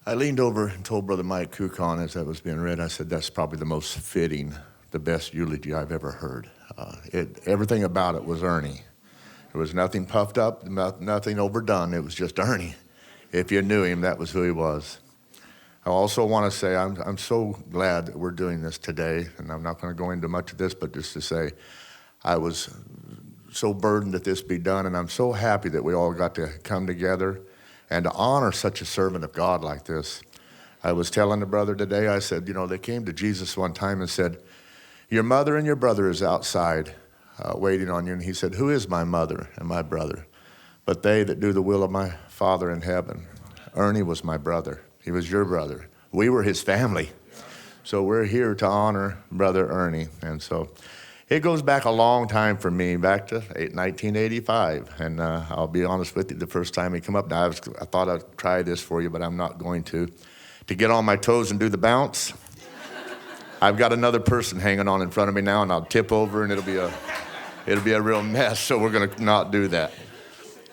I leaned over and told Brother Mike Kukon as that was being read, I said, that's probably the most fitting, the best eulogy I've ever heard. Everything about it was Ernie. There was nothing puffed up, nothing overdone. It was just Ernie. If you knew him, that was who he was. I also want to say I'm so glad that we're doing this today, and I'm not going to go into much of this, but just to say I was so burdened that this be done, and I'm so happy that we all got to come together and to honor such a servant of God like this. I was telling the brother today, I said, they came to Jesus one time and said, your mother and your brother is outside waiting on you. And he said, who is my mother and my brother? But they that do the will of my Father in heaven. Ernie was my brother. He was your brother. We were his family. So we're here to honor Brother Ernie. And so it goes back a long time for me, back to 1985. And I'll be honest with you, the first time he came up, I thought I'd try this for you, but I'm not going to. To get on my toes and do the bounce, I've got another person hanging on in front of me now, and I'll tip over, and it'll be a real mess, so we're going to not do that.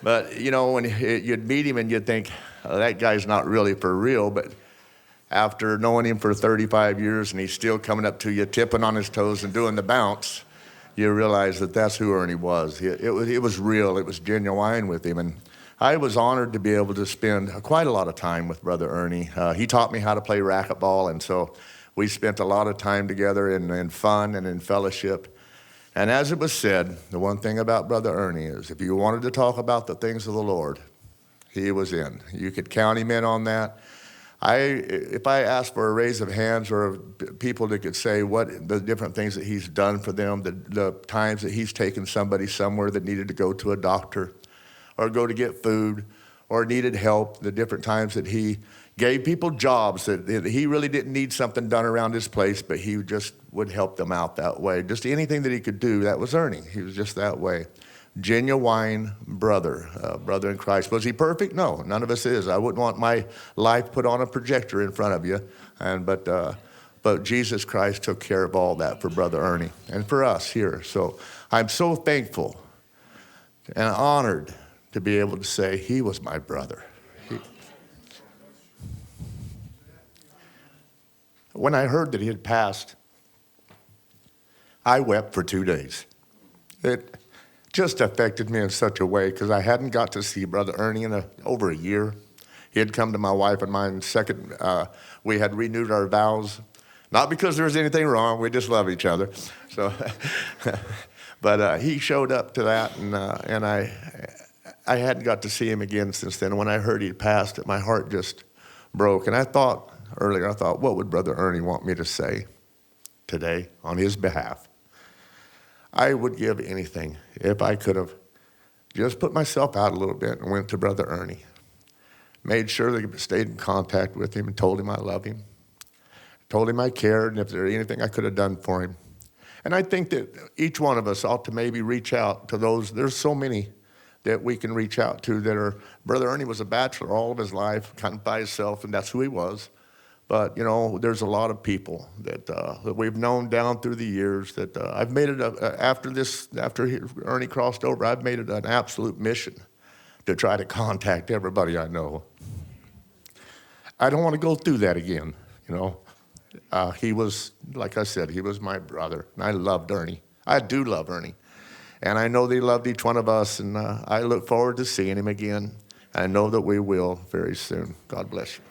But, when you'd meet him and you'd think, oh, that guy's not really for real, but after knowing him for 35 years and he's still coming up to you, tipping on his toes and doing the bounce, you realize that that's who Ernie was. It was real. It was genuine with him. And I was honored to be able to spend quite a lot of time with Brother Ernie. He taught me how to play racquetball, and so we spent a lot of time together in fun and in fellowship. And as it was said, the one thing about Brother Ernie is if you wanted to talk about the things of the Lord, he was in. You could count him in on that. If I asked for a raise of hands or people that could say what the different things that he's done for them, the times that he's taken somebody somewhere that needed to go to a doctor or go to get food or needed help, the different times that he gave people jobs that he really didn't need something done around his place, but he just would help them out that way. Just anything that he could do, that was Ernie. He was just that way. Genuine brother in Christ. Was he perfect? No, none of us is. I wouldn't want my life put on a projector in front of you. But Jesus Christ took care of all that for Brother Ernie and for us here. So I'm so thankful and honored to be able to say he was my brother. When I heard that he had passed, I wept for 2 days. It just affected me in such a way because I hadn't got to see Brother Ernie in over a year. He had come to my wife and mine second. We had renewed our vows, not because there was anything wrong. We just love each other. So, but he showed up to that, and I hadn't got to see him again since then. When I heard he'd passed, my heart just broke. And I thought earlier, what would Brother Ernie want me to say today on his behalf? I would give anything if I could have just put myself out a little bit and went to Brother Ernie, made sure that I stayed in contact with him and told him I love him, told him I cared, and if there was anything I could have done for him. And I think that each one of us ought to maybe reach out to those. There's so many that we can reach out to that are, Brother Ernie was a bachelor all of his life, kind of by himself, and that's who he was. But, there's a lot of people that we've known down through the years that I've made it, after Ernie crossed over, I've made it an absolute mission to try to contact everybody I know. I don't want to go through that again, He was, like I said, he was my brother, and I loved Ernie. I do love Ernie. And I know that he loved each one of us, and I look forward to seeing him again. I know that we will very soon. God bless you.